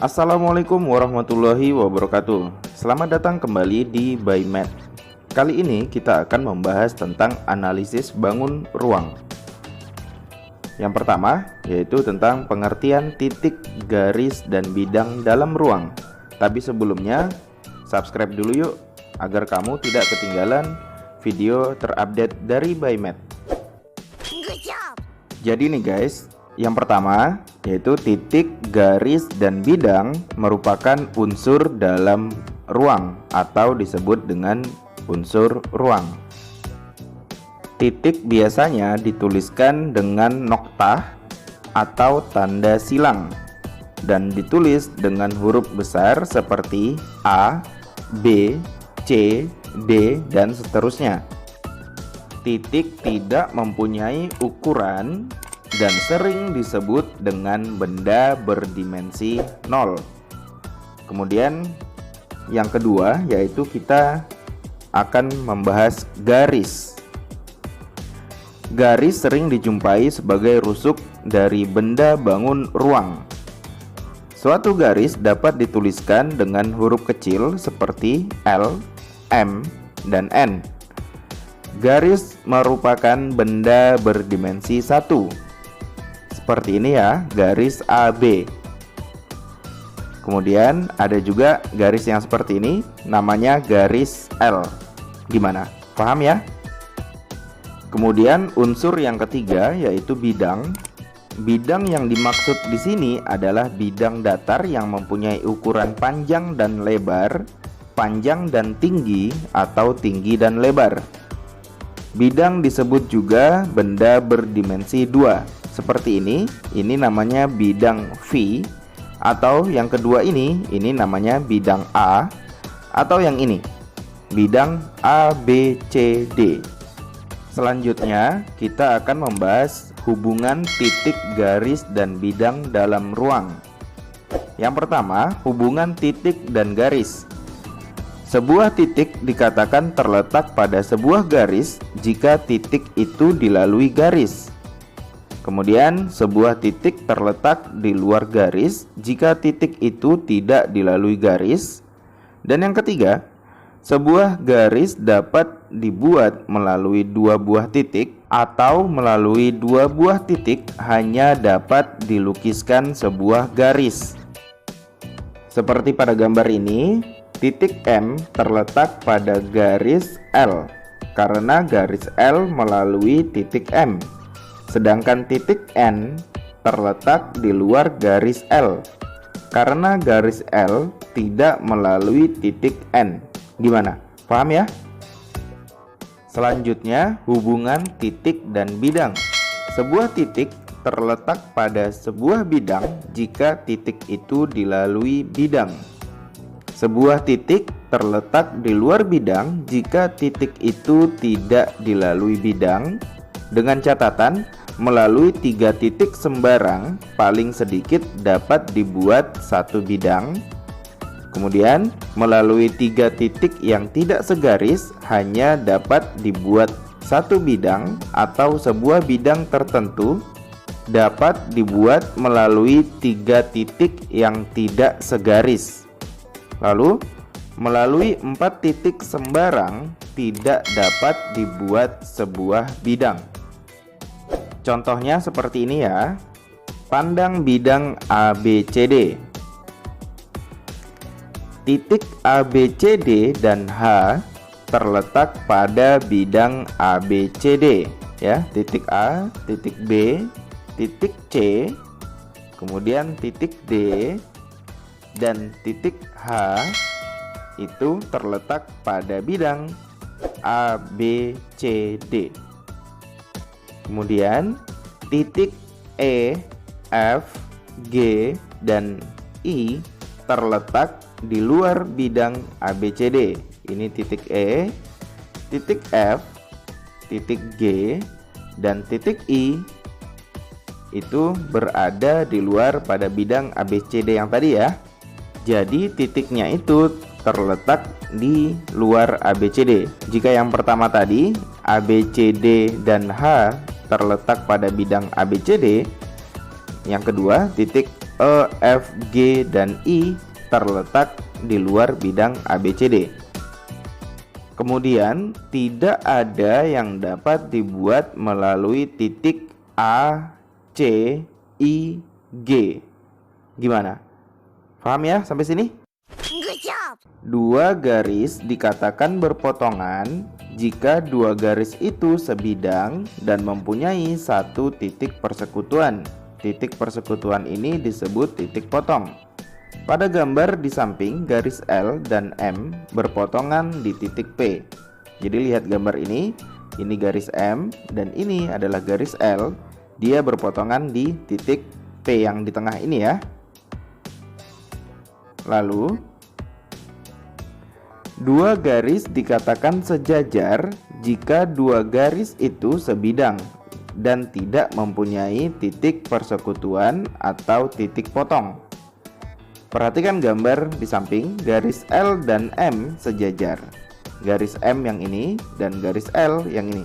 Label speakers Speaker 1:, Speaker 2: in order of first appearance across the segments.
Speaker 1: Assalamualaikum warahmatullahi wabarakatuh. Selamat datang kembali di By Math. Kali ini kita akan membahas tentang analisis bangun ruang. Yang pertama yaitu tentang pengertian titik, garis, dan bidang dalam ruang. Tapi sebelumnya, subscribe dulu yuk agar kamu tidak ketinggalan video terupdate dari By Math. Jadi nih guys, yang pertama yaitu titik, garis, dan bidang merupakan unsur dalam ruang atau disebut dengan unsur ruang. Titik biasanya dituliskan dengan noktah atau tanda silang dan ditulis dengan huruf besar seperti A, B, C, D, dan seterusnya. Titik tidak mempunyai ukuran dan sering disebut dengan benda berdimensi 0. Kemudian yang kedua yaitu kita akan membahas garis. Garis sering dijumpai sebagai rusuk dari benda bangun ruang. Suatu garis dapat dituliskan dengan huruf kecil seperti L, M, dan N. Garis merupakan benda berdimensi 1. Seperti ini ya, garis AB. Kemudian ada juga garis yang seperti ini, namanya garis L. Gimana? Paham ya? Kemudian unsur yang ketiga yaitu bidang. Bidang yang dimaksud di sini adalah bidang datar yang mempunyai ukuran panjang dan lebar, panjang dan tinggi, atau tinggi dan lebar. Bidang disebut juga benda berdimensi 2. Seperti ini namanya bidang V, atau yang kedua ini namanya bidang A, atau yang ini bidang ABCD. Selanjutnya kita akan membahas hubungan titik, garis, dan bidang dalam ruang. Yang pertama, hubungan titik dan garis. Sebuah titik dikatakan terletak pada sebuah garis jika titik itu dilalui garis. Kemudian, sebuah titik terletak di luar garis jika titik itu tidak dilalui garis. Dan yang ketiga, sebuah garis dapat dibuat melalui dua buah titik atau melalui dua buah titik hanya dapat dilukiskan sebuah garis. Seperti pada gambar ini, titik M terletak pada garis L karena garis L melalui titik M. Sedangkan titik N terletak di luar garis L karena garis L tidak melalui titik N. Gimana? Paham ya? Selanjutnya, hubungan titik dan bidang. Sebuah titik terletak pada sebuah bidang jika titik itu dilalui bidang. Sebuah titik terletak di luar bidang jika titik itu tidak dilalui bidang, dengan catatan melalui 3 titik sembarang paling sedikit dapat dibuat satu bidang. Kemudian melalui 3 titik yang tidak segaris hanya dapat dibuat satu bidang, atau sebuah bidang tertentu dapat dibuat melalui 3 titik yang tidak segaris. Lalu melalui 4 titik sembarang tidak dapat dibuat sebuah bidang. Contohnya seperti ini ya. Pandang bidang ABCD. Titik ABCD dan H terletak pada bidang ABCD ya. Titik A, titik B, titik C, kemudian titik D, dan titik H itu terletak pada bidang ABCD. Kemudian titik E, F, G, dan I terletak di luar bidang ABCD. Ini titik E, titik F, titik G, dan titik I itu berada di luar pada bidang ABCD yang tadi ya. Jadi titiknya itu terletak di luar ABCD. Jika yang pertama tadi ABCD dan H terletak pada bidang ABCD, yang kedua titik E, F, G, dan I terletak di luar bidang ABCD. Kemudian, tidak ada yang dapat dibuat melalui titik A, C, I, G. Gimana? Paham ya sampai sini? Dua garis dikatakan berpotongan jika dua garis itu sebidang dan mempunyai satu titik persekutuan. Titik persekutuan ini disebut titik potong. Pada gambar di samping, garis L dan M berpotongan di titik P. Jadi lihat gambar ini garis M dan ini adalah garis L. Dia berpotongan di titik P yang di tengah ini ya. Lalu, dua garis dikatakan sejajar jika dua garis itu sebidang dan tidak mempunyai titik persekutuan atau titik potong. Perhatikan gambar di samping, garis L dan M sejajar. Garis M yang ini dan garis L yang ini.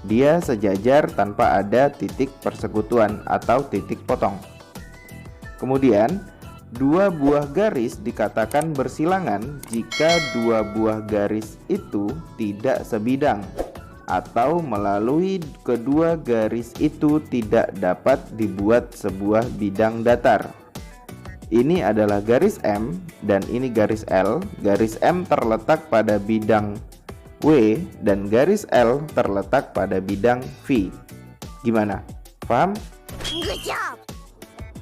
Speaker 1: Dia sejajar tanpa ada titik persekutuan atau titik potong. Kemudian, dua buah garis dikatakan bersilangan jika dua buah garis itu tidak sebidang atau melalui kedua garis itu tidak dapat dibuat sebuah bidang datar. Ini adalah garis M dan ini garis L. Garis M terletak pada bidang W dan garis L terletak pada bidang V. Gimana? Paham?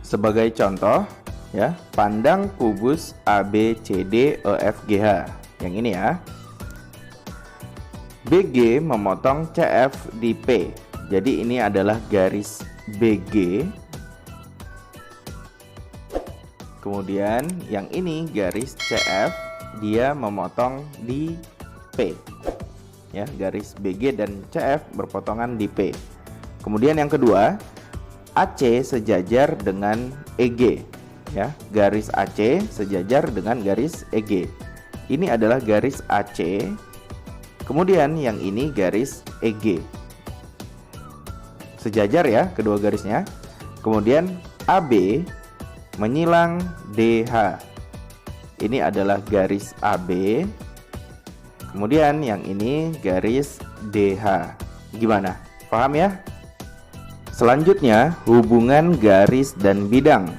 Speaker 1: Sebagai contoh ya, pandang kubus ABCD EFGH. Yang ini ya. BG memotong CF di P. Jadi ini adalah garis BG. Kemudian yang ini garis CF, dia memotong di P. Ya, garis BG dan CF berpotongan di P. Kemudian yang kedua, AC sejajar dengan EG. Ya, garis AC sejajar dengan garis EG. Ini adalah garis AC. Kemudian yang ini garis EG. Sejajar ya kedua garisnya. Kemudian AB menyilang DH. Ini adalah garis AB. Kemudian yang ini garis DH. Gimana? Paham ya? Selanjutnya, hubungan garis dan bidang.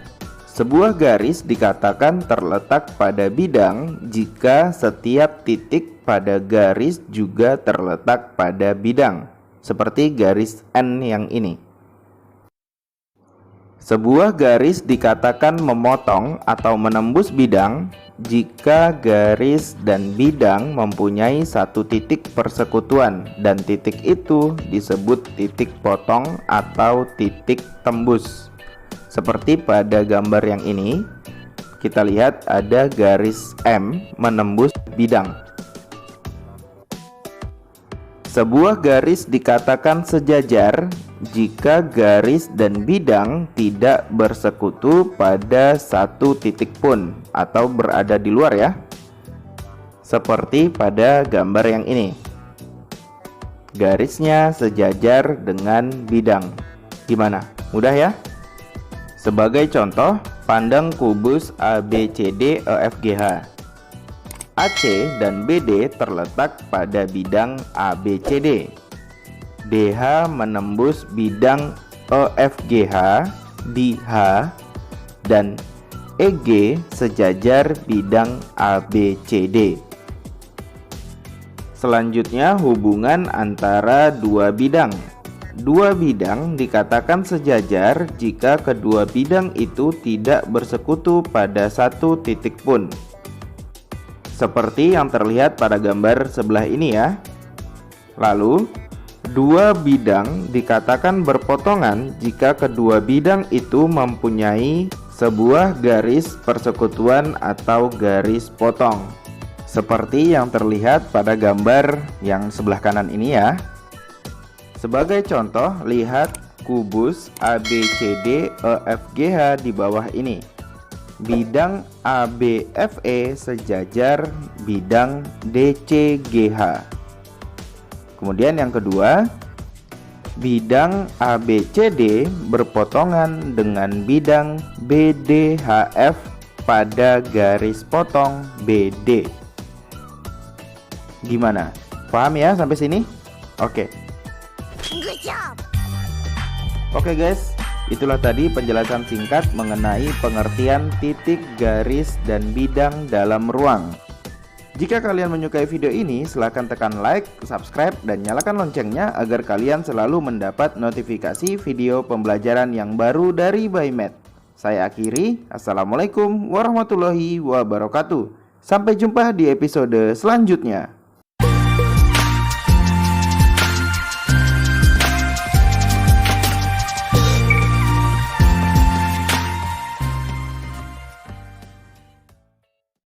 Speaker 1: Sebuah garis dikatakan terletak pada bidang jika setiap titik pada garis juga terletak pada bidang. Seperti garis N yang ini. Sebuah garis dikatakan memotong atau menembus bidang jika garis dan bidang mempunyai satu titik persekutuan dan titik itu disebut titik potong atau titik tembus. Seperti pada gambar yang ini, kita lihat ada garis M menembus bidang. Sebuah garis dikatakan sejajar jika garis dan bidang tidak bersekutu pada satu titik pun atau berada di luar ya. Seperti pada gambar yang ini. Garisnya sejajar dengan bidang. Gimana? Mudah ya? Sebagai contoh, pandang kubus ABCD EFGH. AC dan BD terletak pada bidang ABCD. DH menembus bidang EFGH di H dan EG sejajar bidang ABCD. Selanjutnya, hubungan antara dua bidang. Dua bidang dikatakan sejajar jika kedua bidang itu tidak bersekutu pada satu titik pun. Seperti yang terlihat pada gambar sebelah ini ya. Lalu, dua bidang dikatakan berpotongan jika kedua bidang itu mempunyai sebuah garis persekutuan atau garis potong. Seperti yang terlihat pada gambar yang sebelah kanan ini ya. Sebagai contoh, lihat kubus ABCD EFGH di bawah ini. Bidang ABFE sejajar bidang DCGH. Kemudian yang kedua, Bidang ABCD berpotongan dengan bidang BDHF pada garis potong BD. Gimana? Paham ya sampai sini? Oke.
Speaker 2: Good job.
Speaker 1: Oke guys, itulah tadi penjelasan singkat mengenai pengertian titik, garis, dan bidang dalam ruang. Jika kalian menyukai video ini, silahkan tekan like, subscribe, dan nyalakan loncengnya agar kalian selalu mendapat notifikasi video pembelajaran yang baru dari Bymed. Saya akhiri, Assalamualaikum warahmatullahi wabarakatuh. Sampai jumpa di episode selanjutnya.